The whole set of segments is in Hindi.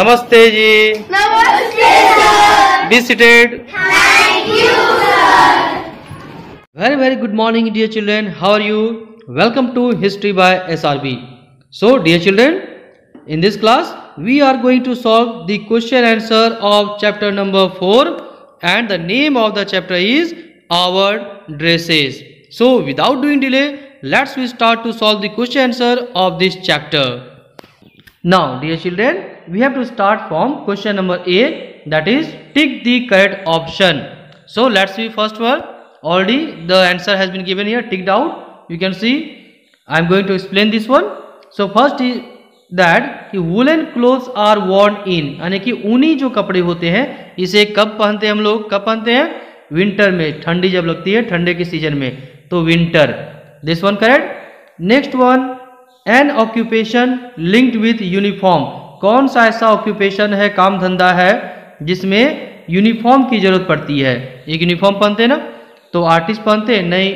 नमस्ते जी। नमस्ते sir. Be seated. Thank you sir. Very good morning dear children. How are you? Welcome to History by SRB. So dear children, in this class we are going to solve the question answer of chapter number 4 and the name of the chapter is Our Dresses. So without doing delay, let's we start to solve the question answer of this chapter. Now dear children, we have to start from question number A, that is tick the correct option. So let's see first one. Already the answer has been given here, ticked out. You can see I am going to explain this one. So first is that woolen clothes are worn in, यानी कि ऊनी जो कपड़े होते हैं इसे कब पहनते हैं हम लोग, कब पहनते हैं? विंटर में, ठंडी जब लगती है, ठंडे के सीजन में, तो winter. This one correct. Next one, N occupation linked with uniform. कौन सा ऐसा ऑक्यूपेशन है, काम धंधा है जिसमें यूनिफॉर्म की जरूरत पड़ती है? एक यूनिफॉर्म पहनते हैं ना, तो आर्टिस्ट पहनते हैं नहीं,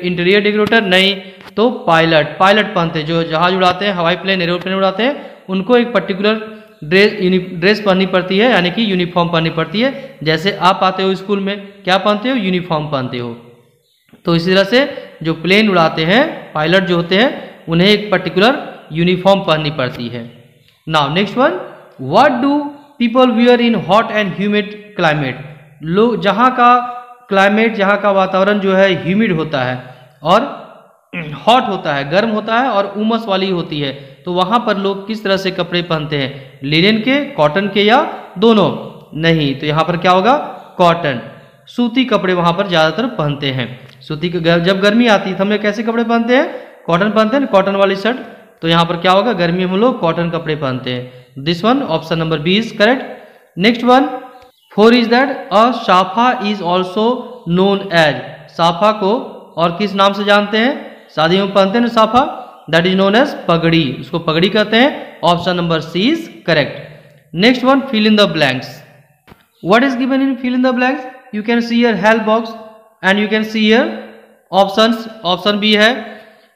इंटीरियर डेकोरेटर नहीं, तो पायलट पहनते हैं, जो जहाज उड़ाते हैं, हवाई प्लेन एरोप्लेन उड़ाते हैं, उनको एक पर्टिकुलर ड्रेस पहननी पड़ती है, यानी कि यूनिफॉर्म पहननी पड़ती है। जैसे आप आते हो स्कूल में, क्या पहनते हो? यूनिफॉर्म पहनते हो। तो इसी तरह से जो प्लेन उड़ाते हैं, पायलट जो होते हैं, उन्हें एक पर्टिकुलर यूनिफॉर्म पहननी पड़ती है। Now next one, what do people wear in hot and humid climate. लोग जहाँ का क्लाइमेट, जहाँ का वातावरण जो है ह्यूमिड होता है और हॉट होता है, गर्म होता है और उमस वाली होती है, तो वहाँ पर लोग किस तरह से कपड़े पहनते हैं? लिनन के, कॉटन के या दोनों? नहीं, तो यहाँ पर क्या होगा? कॉटन, सूती कपड़े वहाँ पर ज़्यादातर पहनते हैं। सूती जब गर्मी आती है तो हम लोग कैसे कपड़े पहनते हैं? कॉटन पहनते हैं, कॉटन वाली शर्ट। तो यहाँ पर क्या होगा? गर्मी में हम लोग कॉटन कपड़े पहनते हैं। This one option number B is correct. Next one, 4 is that a safa is also known as. साफा को और किस नाम से जानते हैं? शादियों में पहनते हैं ना साफा, दैट इज नोन एज पगड़ी, उसको पगड़ी कहते हैं। Option number c is correct. Next one, fill in the blanks. What is given in fill in the blanks? You can see here help box and you can see here options. Option b है।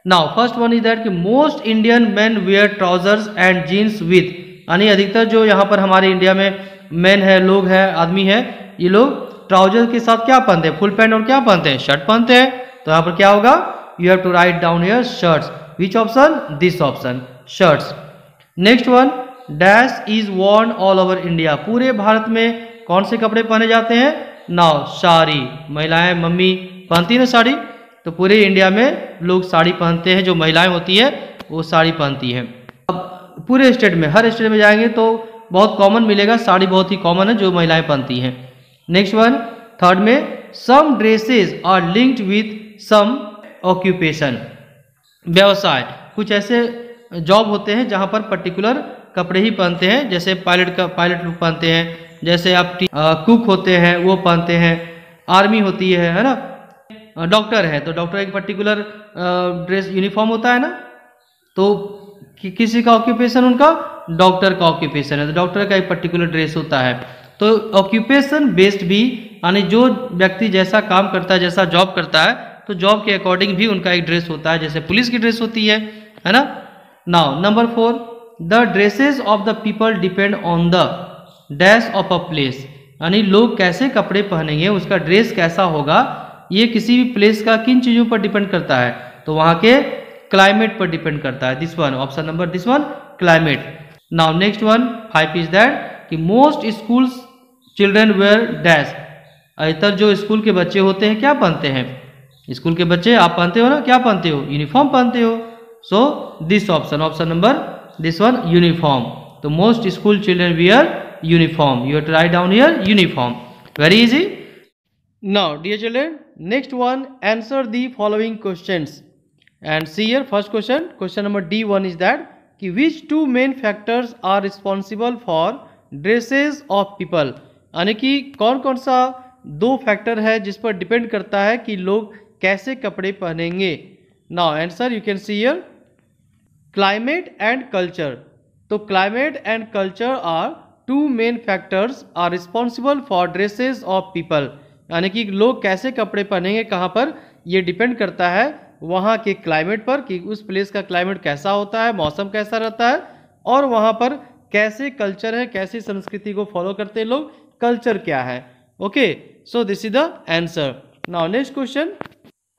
Now first one is that कि most Indian man wear trousers and jeans with, यानी अधिकतर जो यहाँ पर हमारे इंडिया में मैन है, लोग है, आदमी है, ये लोग ट्राउजर के साथ क्या पहनते हैं? फुल पैंट और क्या पहनते हैं? शर्ट पहनते हैं। तो यहाँ पर क्या होगा? You have to write down here shirts. Which option? This option, shirts. Next one, dash is worn all over India. पूरे भारत में कौन से कपड़े पहने जाते हैं? नाउ साड़ी, महिलाएं, मम्मी पहनती है ना साड़ी, तो पूरे इंडिया में लोग साड़ी पहनते हैं। जो महिलाएं होती है वो साड़ी पहनती हैं। अब पूरे स्टेट में, हर स्टेट में जाएंगे तो बहुत कॉमन मिलेगा, साड़ी बहुत ही कॉमन है जो महिलाएं पहनती हैं। नेक्स्ट वन, थर्ड में, some dresses are linked with some occupation. व्यवसाय, कुछ ऐसे जॉब होते हैं जहां पर पर्टिकुलर कपड़े ही पहनते हैं, जैसे पायलट लोग पहनते हैं, जैसे आप कुक होते हैं वो पहनते हैं, आर्मी होती है ना, डॉक्टर है तो डॉक्टर एक पर्टिकुलर ड्रेस यूनिफॉर्म होता है ना, तो किसी का ऑक्यूपेशन, उनका डॉक्टर का ऑक्यूपेशन है तो डॉक्टर का एक पर्टिकुलर ड्रेस होता है। तो ऑक्यूपेशन बेस्ड भी, यानी जो व्यक्ति जैसा काम करता है, जैसा जॉब करता है, तो जॉब के अकॉर्डिंग भी उनका एक ड्रेस होता है, जैसे पुलिस की ड्रेस होती है ना। Now number 4, the dresses of the people depend on the dash of a place, यानी लोग कैसे कपड़े पहनेंगे, उसका ड्रेस कैसा होगा, ये किसी भी प्लेस का किन चीज़ों पर डिपेंड करता है? तो वहाँ के क्लाइमेट पर डिपेंड करता है। This one option number, this one climate. Now next one 5 is that कि most schools children wear dash. अधिकतर जो स्कूल के बच्चे होते हैं क्या पहनते हैं? स्कूल के बच्चे, आप पहनते हो ना, क्या पहनते हो? यूनिफॉर्म पहनते हो। So this option, option number this one, uniform. तो most school children wear uniform. You have to write down here uniform. Very easy. Now dear children, next one, answer the following questions and see here first question. Question number D1 is that कि which 2 main factors are responsible for dresses of people, यानी कि कौन कौन सा 2 फैक्टर है जिस पर डिपेंड करता है कि लोग कैसे कपड़े पहनेंगे। Now answer you can see here, climate and culture. तो climate and culture are 2 main factors are responsible for dresses of people, यानी कि लोग कैसे कपड़े पहनेंगे कहाँ पर, ये डिपेंड करता है वहाँ के क्लाइमेट पर, कि उस प्लेस का क्लाइमेट कैसा होता है, मौसम कैसा रहता है, और वहाँ पर कैसे कल्चर है, कैसी संस्कृति को फॉलो करते हैं लोग, कल्चर क्या है। Okay, so this is the answer. Now next question,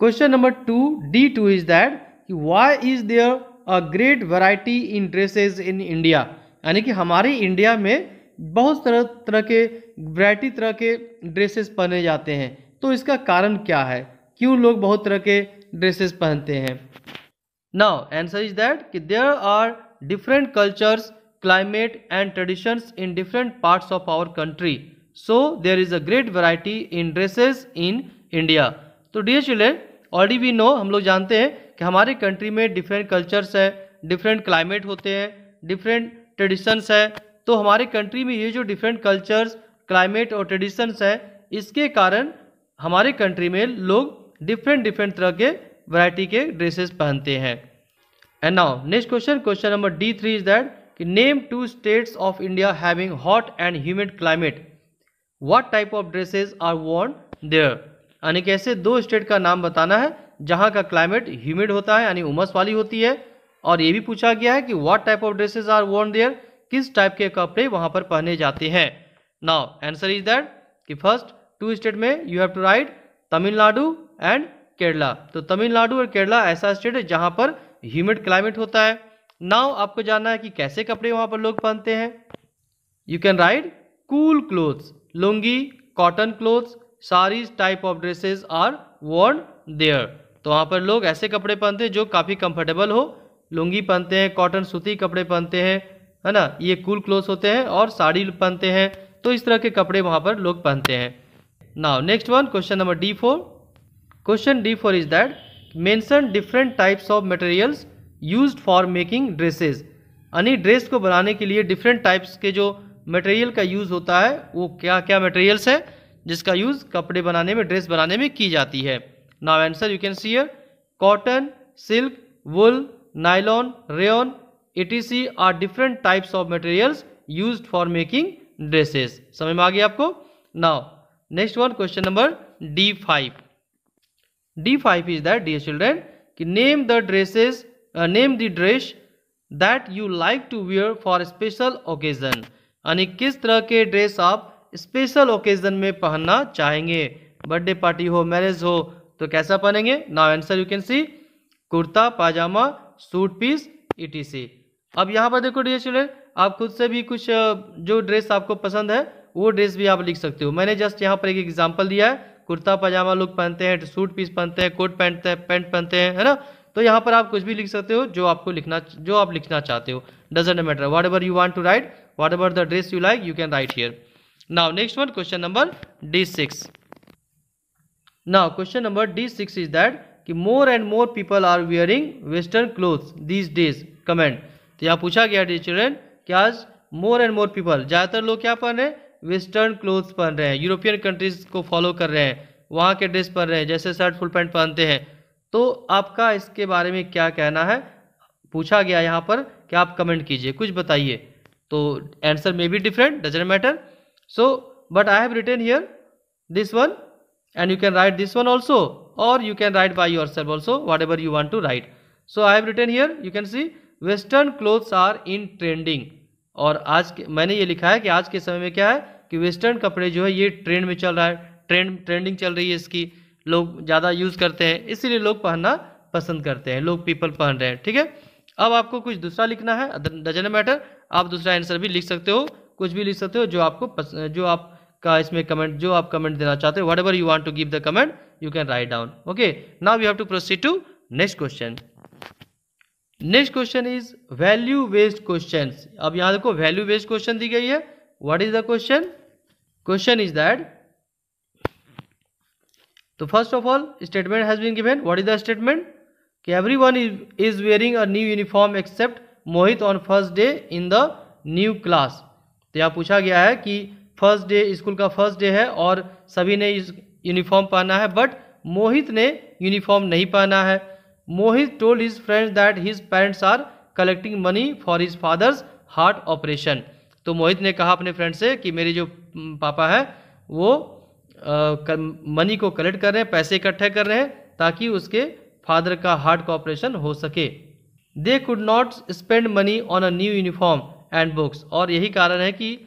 question number 2 D2 is that why is there a great variety in dresses in India, यानी कि हमारे इंडिया में बहुत तरह के वैरायटी तरह के ड्रेसेस पहने जाते हैं, तो इसका कारण क्या है, क्यों लोग बहुत तरह के ड्रेसेस पहनते हैं। नाउ आंसर इज दैट कि there are different cultures, climate and traditions in different parts of our country, so there is a great variety in dresses in India। तो dear children, already we know, हम लोग जानते हैं कि हमारे कंट्री में डिफरेंट कल्चर्स है, डिफरेंट क्लाइमेट होते हैं, डिफरेंट ट्रेडिशंस है। तो हमारे कंट्री में ये जो डिफरेंट कल्चर्स, क्लाइमेट और ट्रेडिशंस है, इसके कारण हमारे कंट्री में लोग डिफरेंट तरह के वैरायटी के ड्रेसेस पहनते हैं। And now next question, question number D3 is that कि name 2 states of India having hot and humid climate, what type of dresses are worn there, यानी कि ऐसे 2 स्टेट का नाम बताना है जहां का क्लाइमेट ह्यूमिड होता है, यानी उमस वाली होती है, और ये भी पूछा गया है कि what type of dresses are worn there, किस टाइप के कपड़े वहां पर पहने जाते हैं। नाउ आंसर इज दैट कि फर्स्ट 2 स्टेट में you have to write Tamil Nadu and Kerala. तो तमिलनाडु और केरला ऐसा स्टेट है जहां पर ह्यूमिड क्लाइमेट होता है। नाउ आपको जानना है कि कैसे कपड़े वहां पर लोग पहनते हैं। You can write cool clothes, lungi, cotton clothes, saris type of dresses are worn there. तो वहां पर लोग ऐसे कपड़े पहनते हैं जो काफी कंफर्टेबल हो, लुंगी पहनते हैं, कॉटन सूती कपड़े पहनते हैं, है ना, ये कूल क्लोथ्स होते हैं, और साड़ी पहनते हैं। तो इस तरह के कपड़े वहां पर लोग पहनते हैं। Now next one, question number D4, question D4 is that mention different types of materials used for making dresses, यानी ड्रेस को बनाने के लिए डिफरेंट टाइप्स के जो मटेरियल का यूज होता है, वो क्या क्या मटेरियल्स है जिसका यूज कपड़े बनाने में, ड्रेस बनाने में की जाती है। Now answer you can see here, cotton, silk, wool, nylon, rayon etc are different types of materials used for making dresses. समझ में आ गया आपको। Now next one, question number D5 is that dear children कि name the dresses, name the dress that you like to wear for special occasion, यानी किस तरह के ड्रेस आप स्पेशल ओकेजन में पहनना चाहेंगे, बर्थडे पार्टी हो, मैरिज हो, तो कैसा पहनेंगे। Now answer you can see, kurta pajama, suit piece etc। अब यहाँ पर देखो डियर चिल्ड्रन, आप खुद से भी कुछ जो ड्रेस आपको पसंद है वो ड्रेस भी आप लिख सकते हो। मैंने जस्ट यहाँ पर एक एग्जांपल दिया है, कुर्ता पजामा लोग पहनते हैं, सूट पीस पहनते हैं, कोट पहनते हैं, पैंट पहनते हैं, है ना। तो यहाँ पर आप कुछ भी लिख सकते हो जो आप लिखना चाहते हो, doesn't matter, whatever you want to write, whatever the dress you like, you can write here. Now next one, question number D6। Now question number D6 is that कि more and more people are wearing western clothes these days, comment. तो यहाँ पूछा गया डियर चिल्ड्रन कि आज मोर एंड मोर पीपल, ज़्यादातर लोग क्या पहन रहे हैं, वेस्टर्न क्लोथ्स पहन रहे हैं, यूरोपियन कंट्रीज को फॉलो कर रहे हैं, वहाँ के ड्रेस पहन रहे हैं, जैसे शर्ट फुल पैंट पहनते हैं। तो आपका इसके बारे में क्या कहना है, पूछा गया यहाँ पर कि आप कमेंट कीजिए, कुछ बताइए। तो answer may be different, doesn't matter, so but I have written here this one and you can write this one also, or you can write by yourself also, whatever you want to write. So I have written here, you can see western clothes are in trending, और आज मैंने ये लिखा है कि आज के समय में क्या है कि वेस्टर्न कपड़े जो है ये ट्रेंड में चल रहा है, ट्रेंडिंग चल रही है, इसकी लोग ज़्यादा यूज़ करते हैं, इसीलिए लोग पहनना पसंद करते हैं, लोग पीपल पहन रहे हैं। ठीक है, अब आपको कुछ दूसरा लिखना है, डजंट मैटर, आप दूसरा आंसर भी लिख सकते हो, कुछ भी लिख सकते हो जो आपको जो आप का इसमें कमेंट, जो आप कमेंट देना चाहते हो, whatever you want to give the comment you can write down. Okay, now we have to proceed to next question. Next question is value based questions. अब यहां देखो वैल्यू बेस्ड क्वेश्चन दी गई है। What is the question? Question is that, तो first of all statement has been given. What is the statement? कि everyone is wearing a new uniform except Mohit on first day in the new class. तो यहाँ पूछा गया है कि फर्स्ट डे, स्कूल का फर्स्ट डे है और सभी ने यूनिफॉर्म पहना है, बट मोहित ने यूनिफॉर्म नहीं पहना है। Mohit told his friends that his parents are collecting money for his father's heart operation. तो मोहित ने कहा अपने फ्रेंड से कि मेरे जो पापा हैं वो मनी को कलेक्ट कर रहे हैं, पैसे इकट्ठे कर रहे हैं ताकि उसके फादर का हार्ट का ऑपरेशन हो सके। They could not spend money on a new uniform and books. और यही कारण है कि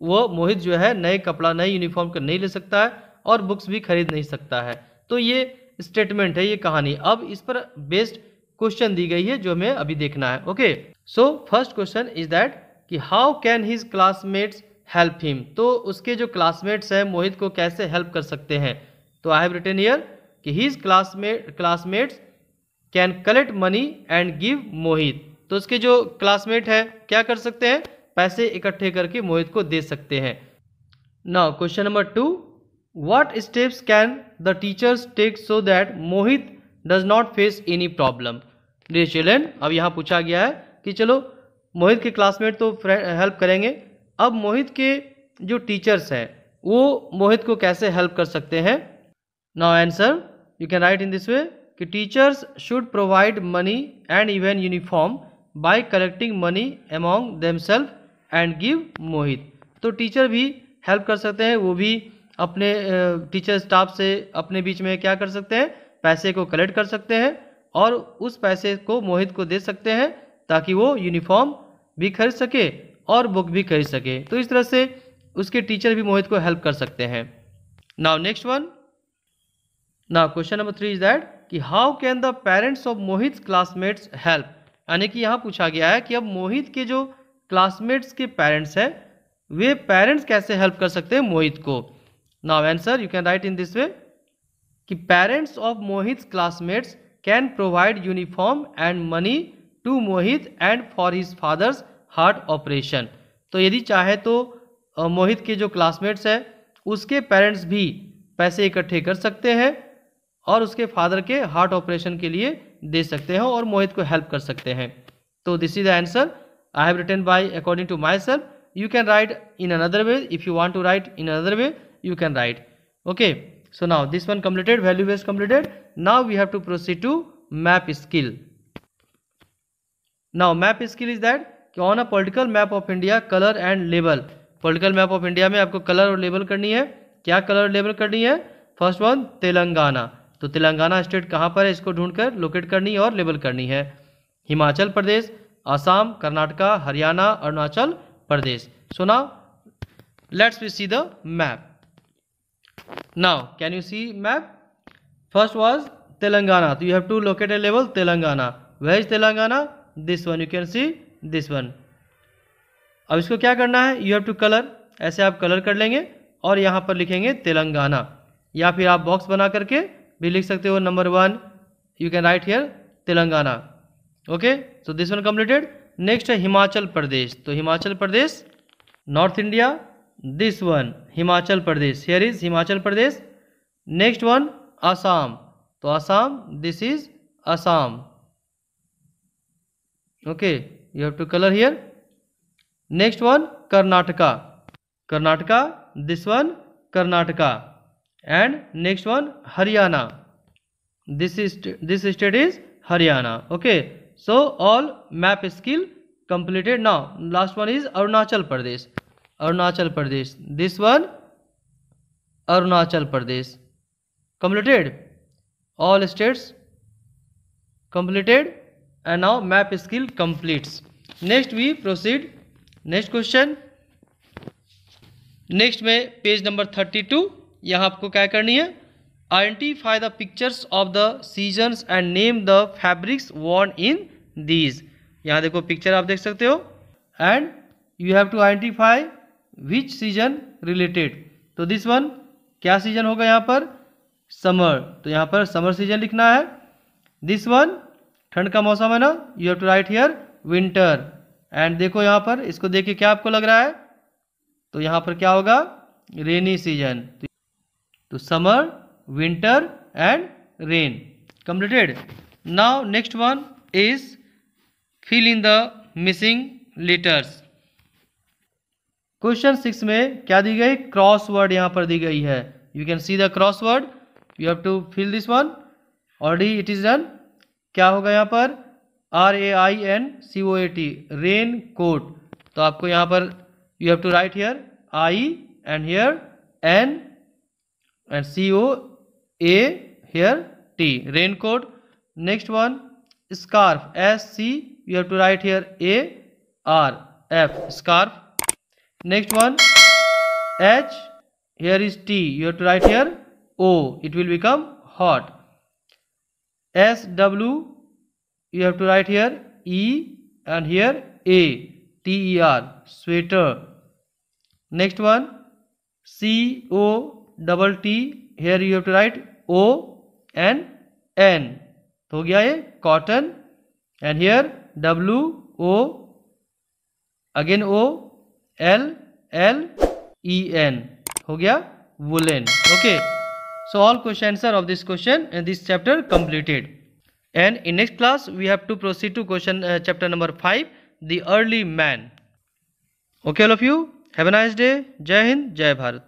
वो मोहित जो है नए कपड़ा नए यूनिफॉर्म को नहीं ले सकता है और बुक्स भी खरीद नहीं सकता है। तो ये स्टेटमेंट है, ये कहानी। अब इस पर बेस्ड क्वेश्चन दी गई है जो हमें अभी देखना है। Okay, so first question is that कि how can his classmates help him. तो उसके जो क्लासमेट्स हैं मोहित को कैसे हेल्प कर सकते हैं। तो आई हैव रिटन हियर कि his classmates can collect money and give Mohit. तो उसके जो क्लासमेट है क्या कर सकते हैं, पैसे इकट्ठे करके मोहित को दे सकते हैं। Now question number 2, what steps can the teachers take so that Mohit does not face any problem. Dear children, अब यहाँ पूछा गया है कि चलो मोहित के क्लासमेट तो हेल्प करेंगे, अब मोहित के जो टीचर्स हैं वो मोहित को कैसे हेल्प कर सकते हैं। Now answer you can write in this way कि teachers should provide money and even uniform by collecting money among themselves and give Mohit. तो टीचर भी हेल्प कर सकते हैं, वो भी अपने टीचर स्टाफ से अपने बीच में क्या कर सकते हैं, पैसे को कलेक्ट कर सकते हैं और उस पैसे को मोहित को दे सकते हैं ताकि वो यूनिफॉर्म भी खरीद सके और बुक भी खरीद सके। तो इस तरह से उसके टीचर भी मोहित को हेल्प कर सकते हैं। Now next one, now question number 3 is that कि how can the parents of Mohit classmates help. यानी कि यहाँ पूछा गया है कि अब मोहित के जो क्लासमेट्स के पेरेंट्स हैं वे पेरेंट्स कैसे हेल्प कर सकते हैं मोहित को। Now answer you can write in this way कि parents of Mohit classmates can provide uniform and money to Mohit and for his father's heart operation. तो यदि चाहे तो मोहित के जो क्लासमेट्स हैं उसके पेरेंट्स भी पैसे इकट्ठे कर सकते हैं और उसके फादर के हार्ट ऑपरेशन के लिए दे सकते हैं और मोहित को हेल्प कर सकते हैं। तो this is the answer I have written by according to my self. You can write in another way. If you want to write in another way, you can write. Okay. So now this one completed, value based completed. Now we have to proceed to map skill. Now map skill is that on a political map of India, color and label. Political map of India में आपको कलर और लेबल करनी है। क्या कलर लेबल करनी है? First one Telangana. तो तेलंगाना स्टेट कहाँ पर है इसको ढूंढकर लोकेट करनी है और लेबल करनी है। हिमाचल प्रदेश, Assam, Karnataka, Haryana, Arunachal Pradesh. So now let's we see the map. Now can you see map? First was Telangana. So you have to locate a level Telangana. Where is Telangana? This one. You can see this one. अब इसको क्या करना है, you have to color. ऐसे आप कलर कर लेंगे और यहाँ पर लिखेंगे तेलंगाना, या फिर आप बॉक्स बना करके भी लिख सकते हो number 1. You can write here Telangana. Okay. So this one completed. Next है हिमाचल प्रदेश। तो Himachal Pradesh north India, this one Himachal Pradesh, here is Himachal Pradesh. Next one Assam, तो Assam, this is Assam. Okay, you have to colour here. Next one Karnataka, Karnataka, this one Karnataka. And next one Haryana, this state is Haryana. Okay, so all map skill completed. Now last one is Arunachal Pradesh, Arunachal Pradesh, this one Arunachal Pradesh. Completed, all states completed, and now map skill completes. Next we proceed, next question. Next में पेज नंबर 32, यहाँ आपको क्या करनी है, identify the pictures of the seasons and name the fabrics worn in these. यहाँ देखो पिक्चर आप देख सकते हो and you have to identify which season related. तो दिस वन क्या सीजन होगा यहाँ पर, समर, तो यहाँ पर समर सीजन लिखना है। दिस वन ठंड का मौसम है ना, you have to write here winter. And देखो यहाँ पर, इसको देख के क्या आपको लग रहा है, तो यहाँ पर क्या होगा, रेनी सीजन। तो summer, winter and rain completed. Now next one is fill in the missing letters. Question 6 में क्या दी गई, क्रॉसवर्ड यहाँ पर दी गई है। You can see the crossword, you have to fill this one, already it is done. क्या होगा यहाँ पर, RAINCOAT, रेन कोट। तो आपको यहाँ पर you have to write here I and here N and COA here T, raincoat. Next one scarf, SC, you have to write here AR, F, scarf. Next one, H, here is T, you have to write here O, it will become hot. S, W, you have to write here E and here A, T-E-R, sweater. Next one, C, O, double T, here you have to write O and N. तो हो गया ये cotton. And here W, O, again O, L, L, E, N. हो गया woolen. Okay. So all question answer of this question and this chapter completed. And in next class we have to proceed to question chapter number 5, the early man. Okay, all of you. Have a nice day. Jai Hind, Jai Bharat.